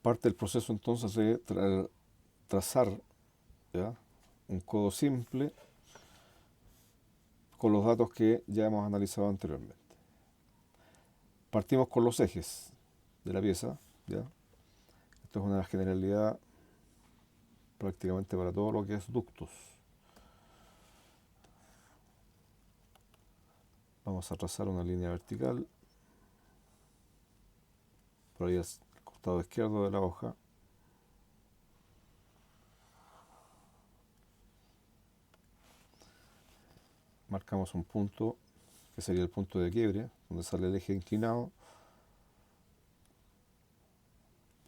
parte del proceso entonces de trazar, ¿ya?, un codo simple con los datos que ya hemos analizado anteriormente. Partimos con los ejes de la pieza, ¿ya? Esto es una generalidad prácticamente para todo lo que es ductos. Vamos a trazar una línea vertical por ahí al costado izquierdo de la hoja. Marcamos un punto que sería el punto de quiebre, donde sale el eje inclinado,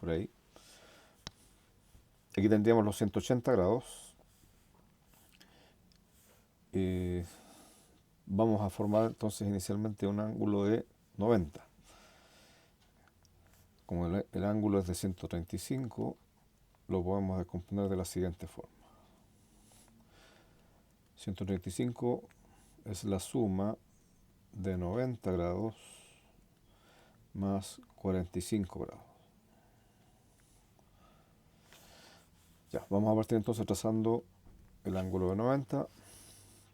por ahí. Aquí tendríamos los 180 grados. Vamos a formar entonces inicialmente un ángulo de 90. Como el ángulo es de 135, lo podemos descomponer de la siguiente forma. 135 es la suma de 90 grados más 45 grados. Ya, vamos a partir entonces trazando el ángulo de 90,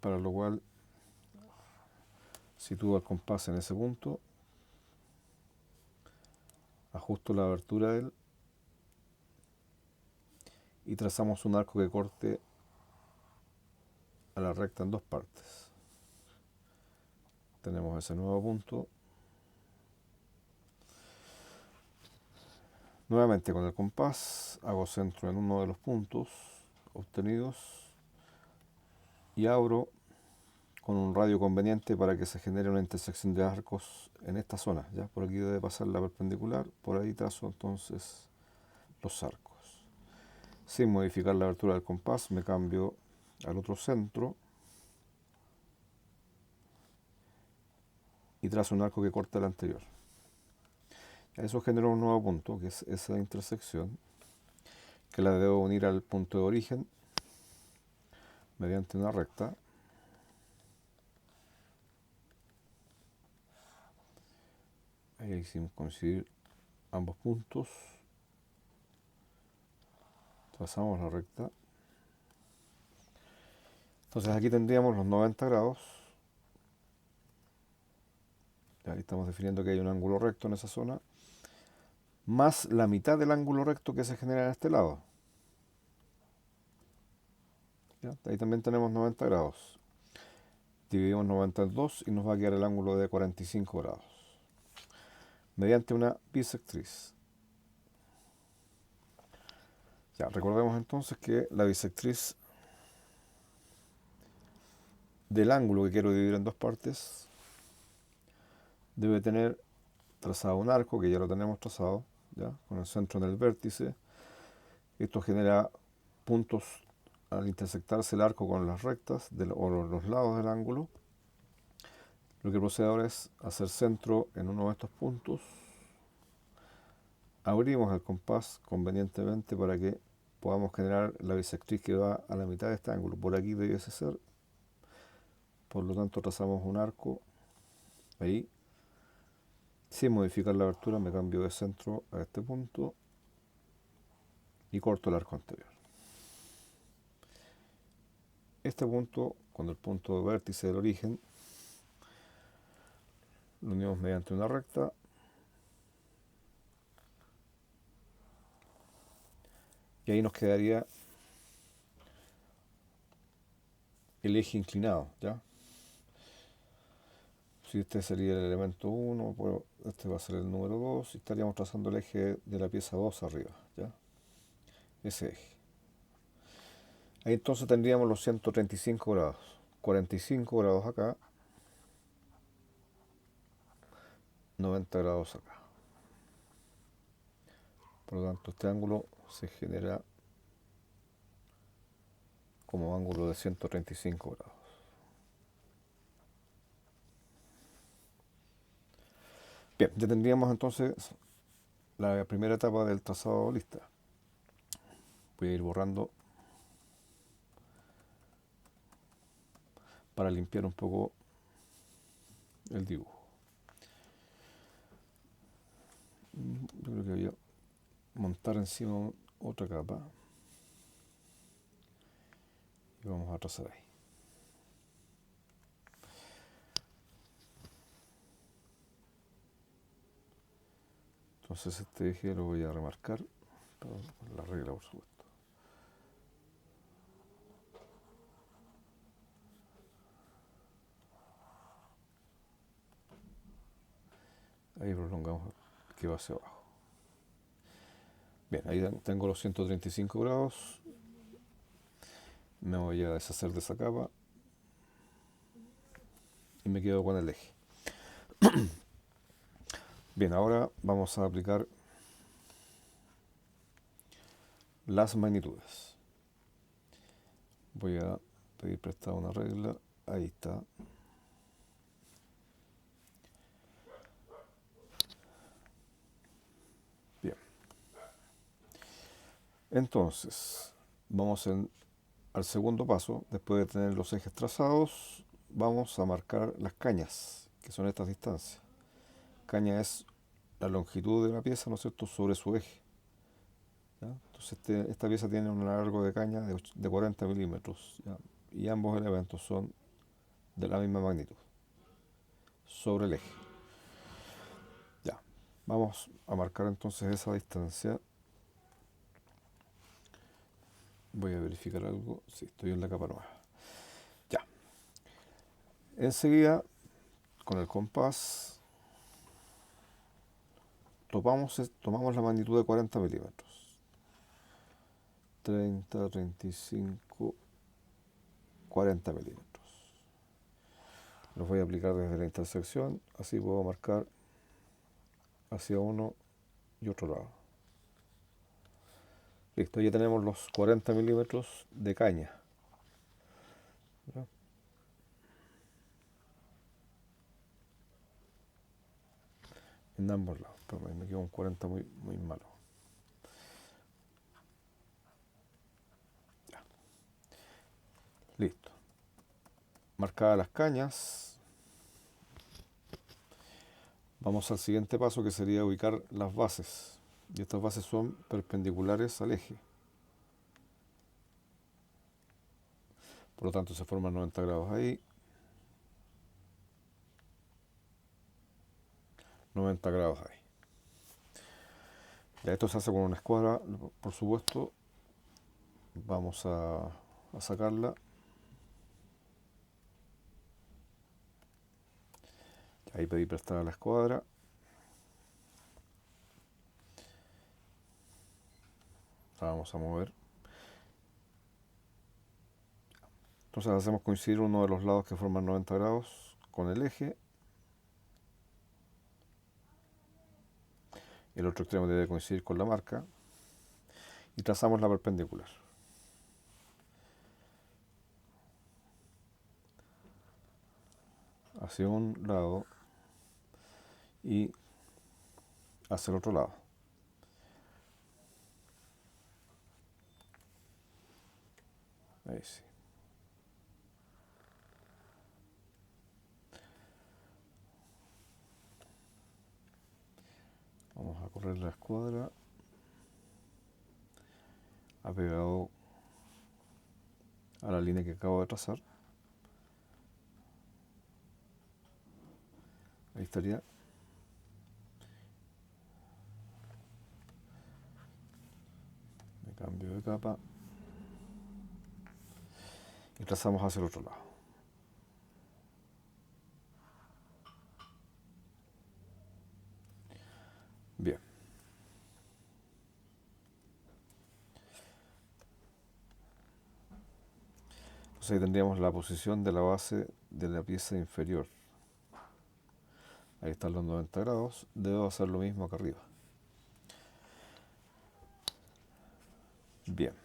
para lo cual sitúo el compás en ese punto, ajusto la abertura de él y trazamos un arco que corte a la recta en dos partes. Tenemos ese nuevo punto. Nuevamente con el compás hago centro en uno de los puntos obtenidos y abro con un radio conveniente para que se genere una intersección de arcos en esta zona. ¿Ya? Por aquí debe pasar la perpendicular, por ahí trazo entonces los arcos. Sin modificar la abertura del compás me cambio al otro centro y trazo un arco que corta el anterior. Eso genera un nuevo punto, que es esa intersección, que la debo unir al punto de origen mediante una recta. Ahí hicimos coincidir ambos puntos. Trazamos la recta. Entonces aquí tendríamos los 90 grados. Ahí estamos definiendo que hay un ángulo recto en esa zona, más la mitad del ángulo recto que se genera en este lado. ¿Ya? Ahí también tenemos 90 grados. Dividimos 90 en 2 y nos va a quedar el ángulo de 45 grados. Mediante una bisectriz. Ya, recordemos entonces que la bisectriz del ángulo que quiero dividir en dos partes debe tener trazado un arco, que ya lo tenemos trazado, ¿ya?, con el centro en el vértice. Esto genera puntos al intersectarse el arco con las rectas o los lados del ángulo. Lo que procede ahora es hacer centro en uno de estos puntos. Abrimos el compás convenientemente para que podamos generar la bisectriz que va a la mitad de este ángulo. Por aquí debiese ser. Por lo tanto, trazamos un arco ahí. Sin modificar la abertura, me cambio de centro a este punto y corto el arco anterior. Este punto, con el punto de vértice del origen, lo unimos mediante una recta. Y ahí nos quedaría el eje inclinado, ¿ya? Si este sería el elemento 1, pues este va a ser el número 2 y estaríamos trazando el eje de la pieza 2 arriba, ¿ya? Ese eje. Ahí entonces tendríamos los 135 grados. 45 grados acá, 90 grados acá. Por lo tanto, este ángulo se genera como ángulo de 135 grados. Bien, ya tendríamos entonces la primera etapa del trazado lista. Voy a ir borrando para limpiar un poco el dibujo. Yo creo que había montar encima otra capa y vamos a trazar ahí. Entonces este eje lo voy a remarcar para la regla, por supuesto. Ahí prolongamos que va hacia abajo. Bien, ahí tengo los 135 grados. Me voy a deshacer de esa capa y me quedo con el eje. Bien, ahora vamos a aplicar las magnitudes. Voy a pedir prestada una regla. Ahí está. Bien. Entonces, vamos al segundo paso. Después de tener los ejes trazados, vamos a marcar las cañas, que son estas distancias. Caña es la longitud de la pieza, ¿no es cierto?, sobre su eje. ¿Ya? Entonces esta pieza tiene un largo de caña de 40 milímetros, ¿ya? Y ambos elementos son de la misma magnitud sobre el eje. Ya, vamos a marcar entonces esa distancia. Voy a verificar algo. Sí, estoy en la capa nueva. Ya. Enseguida, con el compás, tomamos la magnitud de 40 milímetros. 30, 35, 40 milímetros. Los voy a aplicar desde la intersección, así puedo marcar hacia uno y otro lado. Listo, ya tenemos los 40 milímetros de caña. ¿Ya? En ambos lados, pero me quedó un 40 muy, muy malo. Ya. Listo. Marcadas las cañas, vamos al siguiente paso, que sería ubicar las bases. Y estas bases son perpendiculares al eje. Por lo tanto, se forman 90 grados ahí. 90 grados ahí. Ya esto se hace con una escuadra, por supuesto. Vamos a sacarla. Ahí pedí prestada la escuadra. La vamos a mover. Entonces hacemos coincidir uno de los lados que forman 90 grados con el eje. El otro extremo debe coincidir con la marca. Y trazamos la perpendicular. Hacia un lado y hacia el otro lado. Ahí sí. Vamos a correr la escuadra. Ha pegado a la línea que acabo de trazar. Ahí estaría. Me cambio de capa. Y trazamos hacia el otro lado. Bien. Entonces ahí tendríamos la posición de la base de la pieza inferior. Ahí están los 90 grados. Debo hacer lo mismo acá arriba. Bien.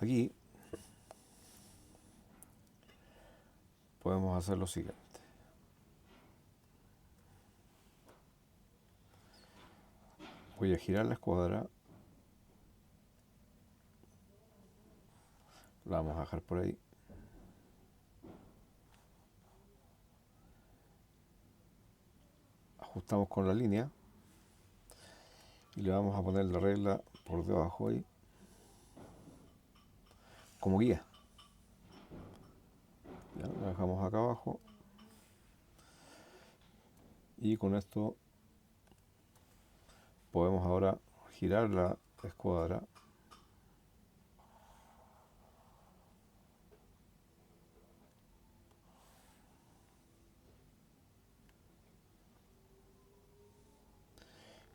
Aquí podemos hacer lo siguiente. Voy a girar la escuadra La vamos a dejar por ahí. Ajustamos con la línea y le vamos a poner la regla por debajo ahí como guía. Ya, la dejamos acá abajo y con esto podemos ahora girar la escuadra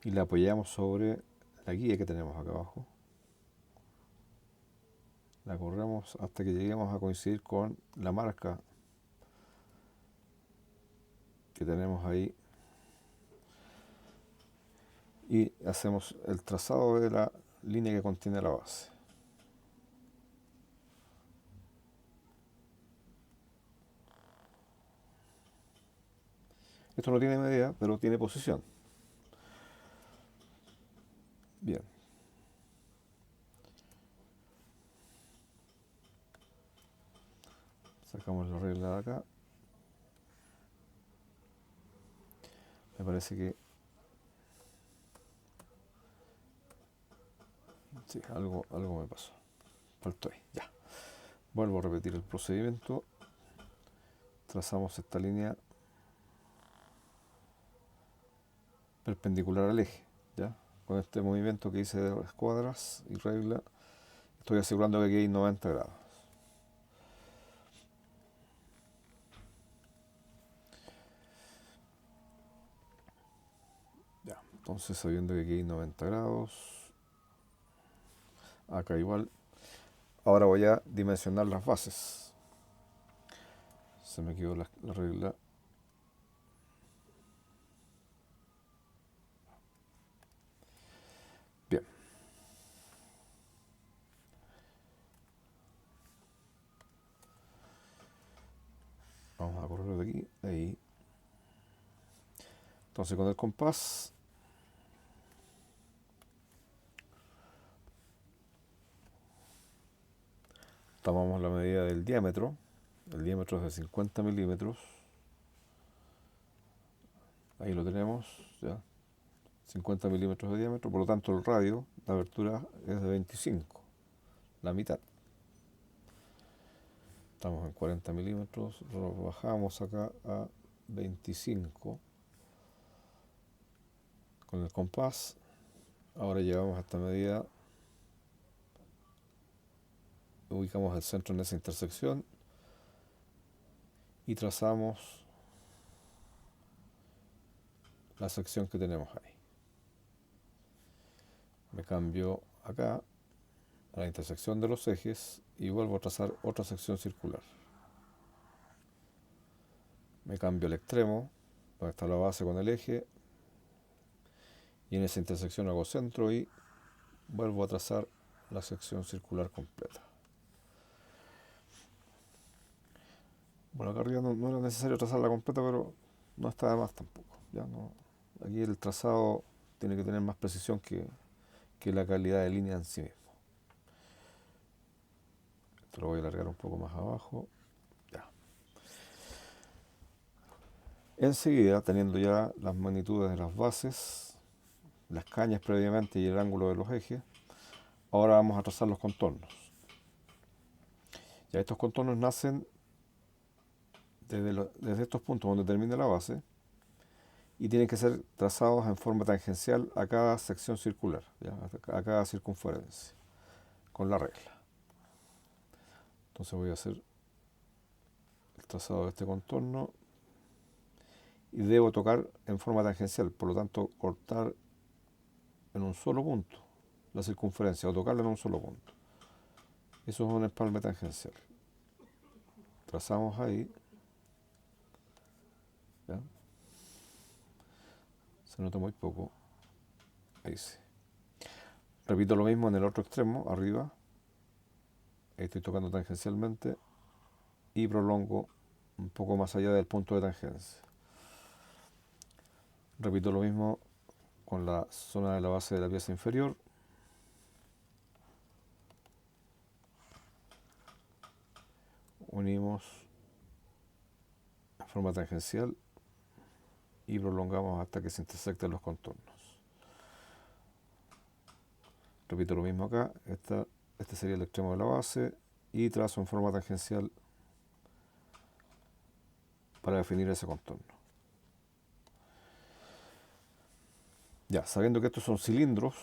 y la apoyamos sobre la guía que tenemos acá abajo. La corremos hasta que lleguemos a coincidir con la marca que tenemos ahí y hacemos el trazado de la línea que contiene la base. Esto no tiene medida, pero tiene posición. Bien. Sacamos la regla de acá. Me parece que sí, algo me pasó. Faltó ahí, ya. Vuelvo a repetir el procedimiento. Trazamos esta línea perpendicular al eje, ¿ya? Con este movimiento que hice de escuadras y regla, estoy asegurando que quede 90 grados. Ya, entonces sabiendo que quede 90 grados, acá igual. Ahora voy a dimensionar las bases. Se me quedó la regla. Bien. Vamos a correr de aquí, ahí. Entonces con el compás tomamos la medida del diámetro. El diámetro es de 50 milímetros. Ahí lo tenemos, ya. 50 milímetros de diámetro, por lo tanto el radio, la abertura es de 25, la mitad. Estamos en 40 milímetros, lo bajamos acá a 25 con el compás. Ahora llegamos a esta medida, ubicamos el centro en esa intersección y trazamos la sección que tenemos ahí. Me cambio acá a la intersección de los ejes y vuelvo a trazar otra sección circular. Me cambio al extremo, donde está la base con el eje, y en esa intersección hago centro y vuelvo a trazar la sección circular completa. Bueno, acá arriba no era necesario trazarla completa, pero no está de más tampoco. Ya no, aquí el trazado tiene que tener más precisión que la calidad de línea en sí mismo. Esto lo voy a alargar un poco más abajo. Ya. Enseguida, teniendo ya las magnitudes de las bases, las cañas previamente y el ángulo de los ejes, ahora vamos a trazar los contornos. Ya estos contornos nacen desde estos puntos donde termina la base y tienen que ser trazados en forma tangencial a cada sección circular, ¿ya? A cada circunferencia, con la regla. Entonces voy a hacer el trazado de este contorno y debo tocar en forma tangencial, por lo tanto cortar en un solo punto la circunferencia o tocarla en un solo punto. Eso es un empalme tangencial. Trazamos ahí, ¿ya? Se nota muy poco. Ahí sí. Repito lo mismo en el otro extremo, arriba. Ahí estoy tocando tangencialmente y prolongo un poco más allá del punto de tangencia. Repito lo mismo con la zona de la base de la pieza inferior. unimos en forma tangencial y prolongamos hasta que se intersecten los contornos. Repito lo mismo acá, este sería el extremo de la base y trazo en forma tangencial para definir ese contorno. Ya, sabiendo que estos son cilindros,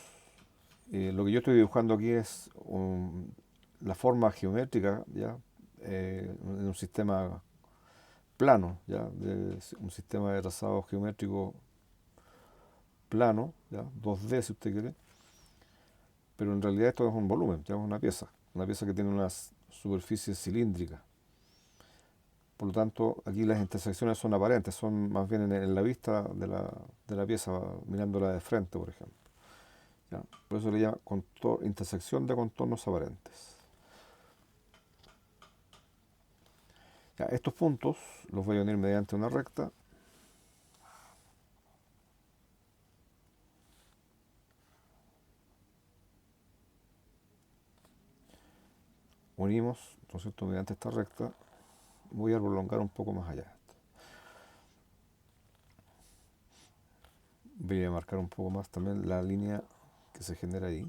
lo que yo estoy dibujando aquí es la forma geométrica, ¿ya? En un sistema plano, ¿ya? Un sistema de trazado geométrico plano, ¿ya? 2D si usted quiere, pero en realidad esto es un volumen, ¿ya? Es una pieza que tiene una superficie cilíndrica. Por lo tanto, aquí las intersecciones son aparentes, son más bien en la vista de la pieza, mirándola de frente, por ejemplo. ¿Ya? Por eso le llama intersección de contornos aparentes. Ya, estos puntos los voy a unir mediante una recta. Unimos, ¿no es cierto?, mediante esta recta. Voy a prolongar un poco más allá. Voy a marcar un poco más también la línea que se genera ahí.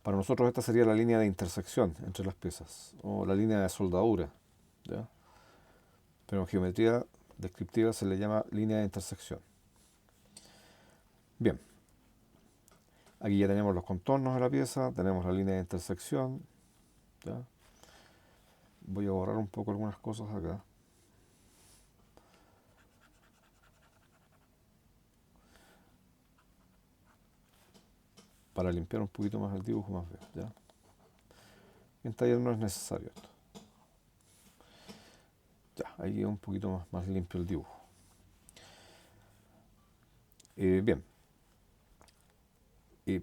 Para nosotros esta sería la línea de intersección entre las piezas, o la línea de soldadura, ¿ya? Pero en geometría descriptiva se le llama línea de intersección. Bien, aquí ya tenemos los contornos de la pieza, tenemos la línea de intersección, ¿ya? Voy a borrar un poco algunas cosas acá. Para limpiar un poquito más el dibujo más bien, ¿ya? En taller no es necesario esto. Ya, ahí queda un poquito más limpio el dibujo. Bien,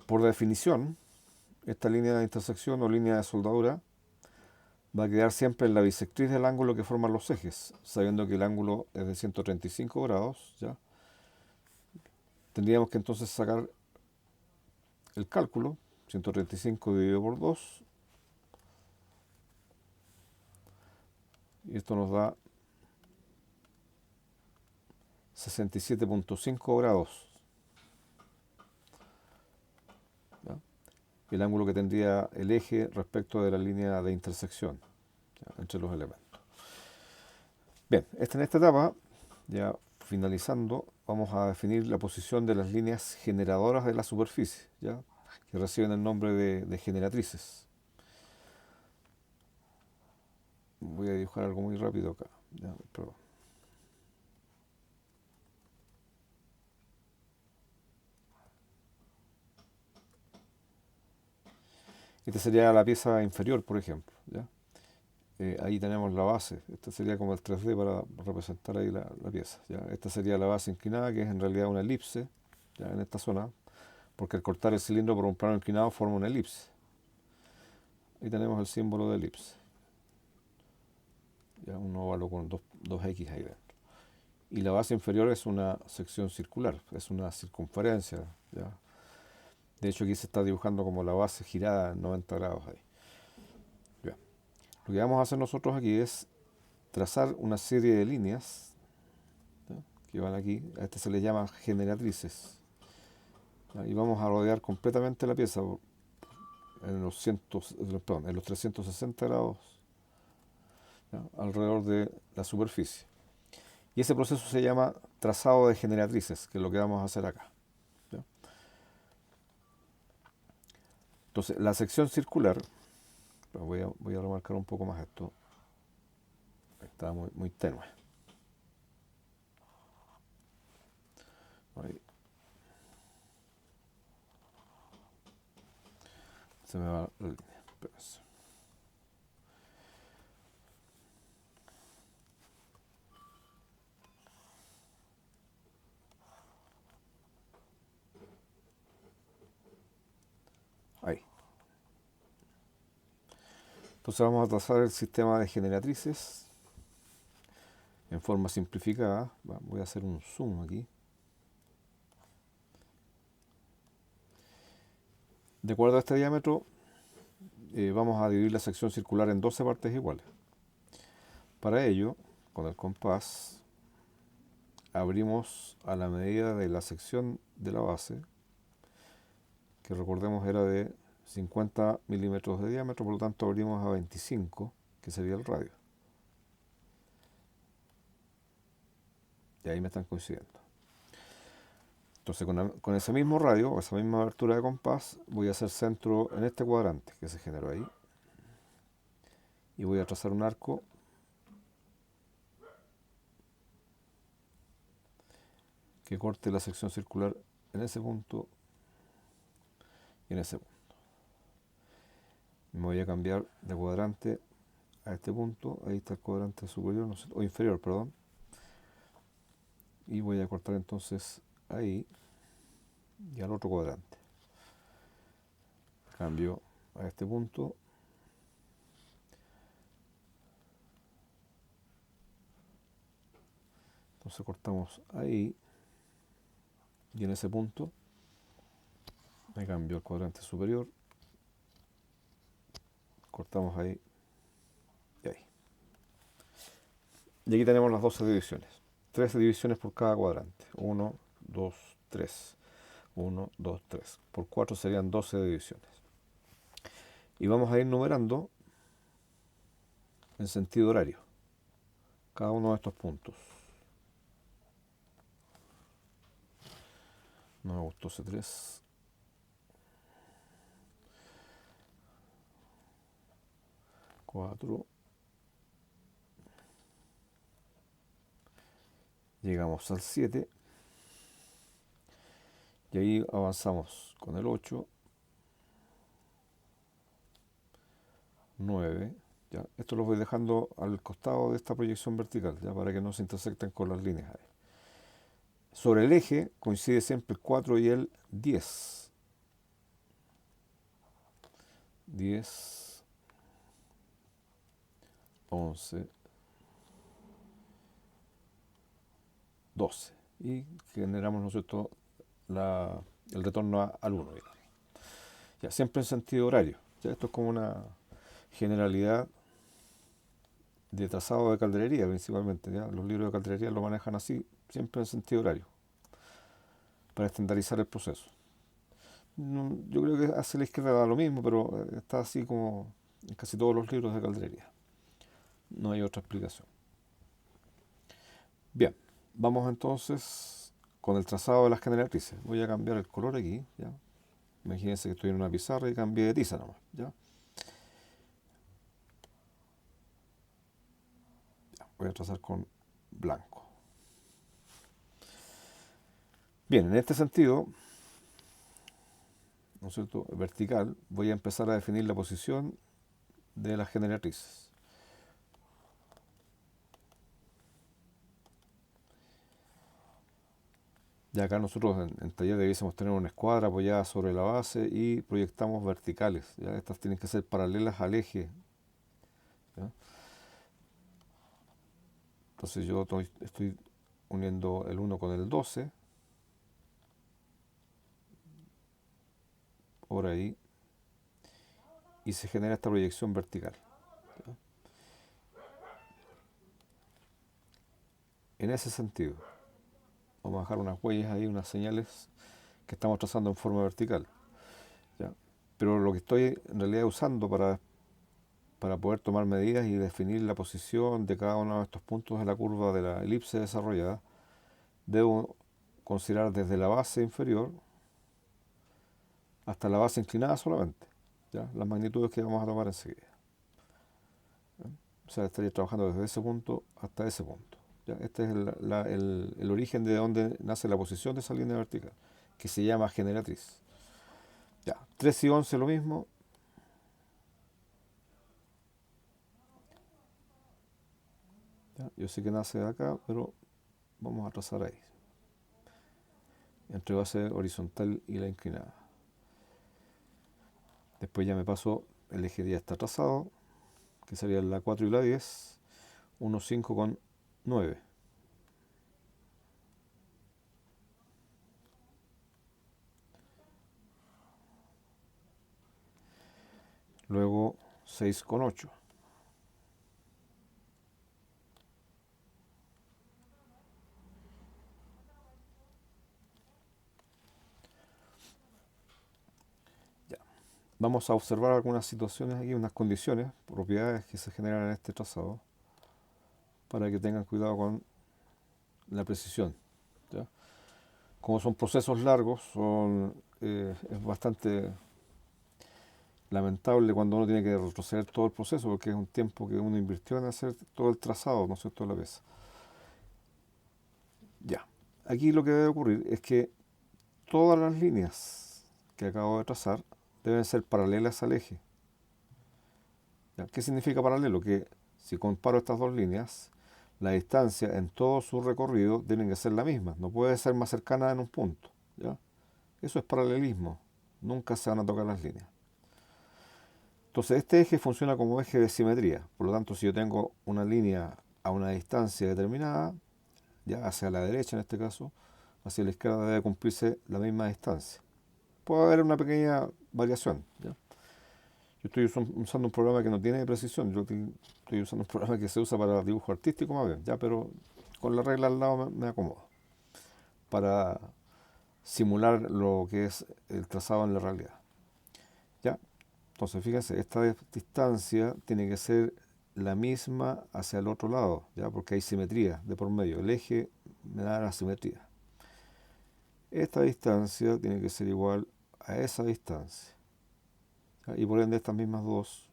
por definición, esta línea de intersección o línea de soldadura va a quedar siempre en la bisectriz del ángulo que forman los ejes, sabiendo que el ángulo es de 135 grados, ¿ya? Tendríamos que entonces sacar el cálculo, 135 dividido por 2, y esto nos da 67.5 grados, ¿ya? El ángulo que tendría el eje respecto de la línea de intersección, ¿ya?, entre los elementos. Bien, en esta etapa, ya finalizando, vamos a definir la posición de las líneas generadoras de la superficie, ¿ya?, que reciben el nombre de generatrices. Voy a dibujar algo muy rápido acá, ¿ya? Perdón. Esta sería la pieza inferior, por ejemplo, ¿ya? Ahí tenemos la base. Esta sería como el 3D para representar ahí la pieza, ¿ya? Esta sería la base inclinada, que es en realidad una elipse, ¿ya?, en esta zona, porque al cortar el cilindro por un plano inclinado forma una elipse. Ahí tenemos el símbolo de elipse, ¿ya?, un óvalo con dos X ahí dentro. Y la base inferior es una sección circular, es una circunferencia, ¿ya? De hecho aquí se está dibujando como la base girada en 90 grados ahí. Bien. Lo que vamos a hacer nosotros aquí es trazar una serie de líneas, ¿ya?, que van aquí. A este se les llama generatrices, ¿ya? Y vamos a rodear completamente la pieza en los 360 grados, ¿ya?, alrededor de la superficie. Y ese proceso se llama trazado de generatrices, que es lo que vamos a hacer acá, ¿ya? Entonces, la sección circular, voy a remarcar un poco más esto, está muy tenue. Ahí. Se me va la línea. Espérense. Ahí. Entonces vamos a trazar el sistema de generatrices en forma simplificada. Voy a hacer un zoom aquí. De acuerdo a este diámetro, vamos a dividir la sección circular en 12 partes iguales. Para ello, con el compás, abrimos a la medida de la sección de la base, que recordemos era de 50 milímetros de diámetro, por lo tanto abrimos a 25, que sería el radio. Y ahí me están coincidiendo. Entonces con ese mismo radio, o esa misma abertura de compás, voy a hacer centro en este cuadrante que se generó ahí. Y voy a trazar un arco que corte la sección circular en ese punto y en ese punto. Me voy a cambiar de cuadrante a este punto. Ahí está el cuadrante superior, no sé, o inferior, perdón. Y voy a cortar entonces ahí y al otro cuadrante. Cambio a este punto. Entonces cortamos ahí y en ese punto me cambio al cuadrante superior. Cortamos ahí y ahí. Y aquí tenemos las 12 divisiones. 13 divisiones por cada cuadrante. 1, 2, 3. 1, 2, 3. Por 4 serían 12 divisiones. Y vamos a ir numerando en sentido horario cada uno de estos puntos. No me gustó C3. 4. Llegamos al 7. Y ahí avanzamos con el 8. 9. ¿Ya? Esto lo voy dejando al costado de esta proyección vertical, ¿ya? Para que no se intersecten con las líneas ahí. Sobre el eje coincide siempre el 4 y el 10. 10, 11, 12. Y generamos nosotros el retorno al 1. Ya, siempre en sentido horario. Ya, esto es como una generalidad de trazado de calderería principalmente. ¿Ya? Los libros de calderería lo manejan así, siempre en sentido horario, para estandarizar el proceso. Yo creo que hacia la izquierda da lo mismo, pero está así como en casi todos los libros de calderería. No hay otra explicación. Bien, vamos entonces con el trazado de las generatrices. Voy a cambiar el color aquí, ¿ya? Imagínense que estoy en una pizarra y cambié de tiza nomás, ¿ya? Voy a trazar con blanco. Bien, en este sentido, ¿no es cierto?, vertical, voy a empezar a definir la posición de las generatrices. Ya acá nosotros en taller debiésemos tener una escuadra apoyada sobre la base y proyectamos verticales. ¿Ya? Estas tienen que ser paralelas al eje. ¿Ya? Entonces yo estoy uniendo el 1 con el 12. Por ahí. Y se genera esta proyección vertical. ¿Ya? En ese sentido, vamos a dejar unas huellas ahí, unas señales que estamos trazando en forma vertical. ¿Ya? Pero lo que estoy en realidad usando para poder tomar medidas y definir la posición de cada uno de estos puntos de la curva de la elipse desarrollada, debo considerar desde la base inferior hasta la base inclinada solamente, ¿ya? Las magnitudes que vamos a tomar enseguida. ¿Ya? O sea, estaría trabajando desde ese punto hasta ese punto. ¿Ya? Este es el origen de donde nace la posición de esa línea vertical, que se llama generatriz. Ya, 3 y 11 lo mismo. ¿Ya? Yo sé que nace de acá, pero vamos a trazar ahí, entre base horizontal y la inclinada. Después ya me paso, el eje ya está trazado, que sería la 4 y la 10, 1, 5 con 9. luego 6,8. Ya. Vamos a observar algunas situaciones aquí, unas condiciones, propiedades que se generan en este trazado, para que tengan cuidado con la precisión. ¿Ya? Como son procesos largos, es bastante lamentable cuando uno tiene que retroceder todo el proceso, porque es un tiempo que uno invirtió en hacer todo el trazado, ¿no es cierto?, de la pieza. Ya. Aquí lo que debe ocurrir es que todas las líneas que acabo de trazar deben ser paralelas al eje. ¿Ya? ¿Qué significa paralelo? Que si comparo estas dos líneas, la distancia en todo su recorrido tiene que ser la misma, no puede ser más cercana en un punto. ¿Ya? Eso es paralelismo, nunca se van a tocar las líneas. Entonces este eje funciona como eje de simetría, por lo tanto si yo tengo una línea a una distancia determinada, ya hacia la derecha en este caso, hacia la izquierda debe cumplirse la misma distancia. Puede haber una pequeña variación. ¿Ya? Yo estoy usando un programa que no tiene precisión, yo estoy usando un programa que se usa para dibujo artístico más bien, ¿ya? Pero con la regla al lado me acomodo para simular lo que es el trazado en la realidad. ¿Ya? Entonces, fíjense, esta distancia tiene que ser la misma hacia el otro lado, ¿ya? Porque hay simetría de por medio. El eje me da la simetría. Esta distancia tiene que ser igual a esa distancia. ¿Ya? Y por ende estas mismas dos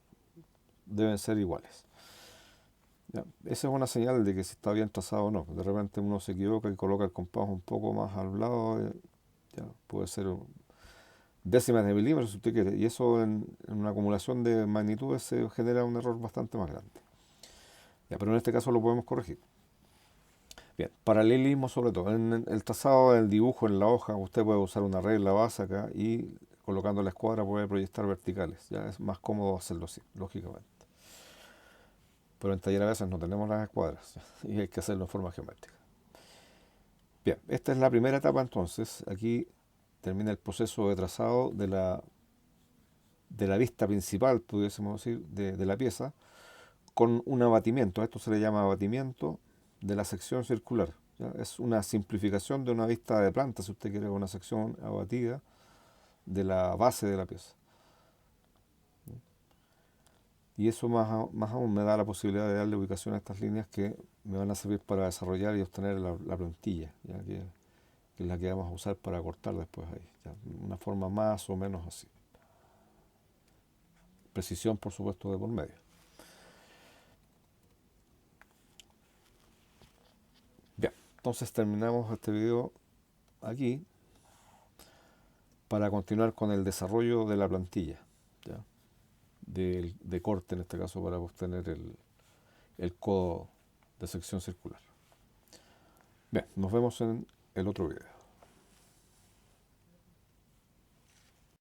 deben ser iguales. ¿Ya? Esa es una señal de que si está bien trazado o no. De repente uno se equivoca y coloca el compás un poco más al lado, ya, puede ser décimas de milímetros si usted quiere, y eso en una acumulación de magnitudes se genera un error bastante más grande. Ya, pero en este caso lo podemos corregir. Bien, paralelismo sobre todo. En el trazado del dibujo en la hoja, usted puede usar una regla base acá y colocando la escuadra puede proyectar verticales. Ya es más cómodo hacerlo así, lógicamente. Pero en taller a veces no tenemos las escuadras y hay que hacerlo en forma geométrica. Bien, esta es la primera etapa entonces. Aquí termina el proceso de trazado de la vista principal, pudiésemos decir, de la pieza, con un abatimiento. Esto se le llama abatimiento de la sección circular. ¿Ya? Es una simplificación de una vista de planta, si usted quiere, una sección abatida de la base de la pieza. Y eso más aún me da la posibilidad de darle ubicación a estas líneas que me van a servir para desarrollar y obtener la plantilla, ¿ya? Que es la que vamos a usar para cortar después ahí. ¿Ya? Una forma más o menos así. Precisión, por supuesto, de por medio. Bien, entonces terminamos este video aquí para continuar con el desarrollo de la plantilla, ¿ya? De corte en este caso para obtener el codo de sección circular. Bien, nos vemos en el otro video.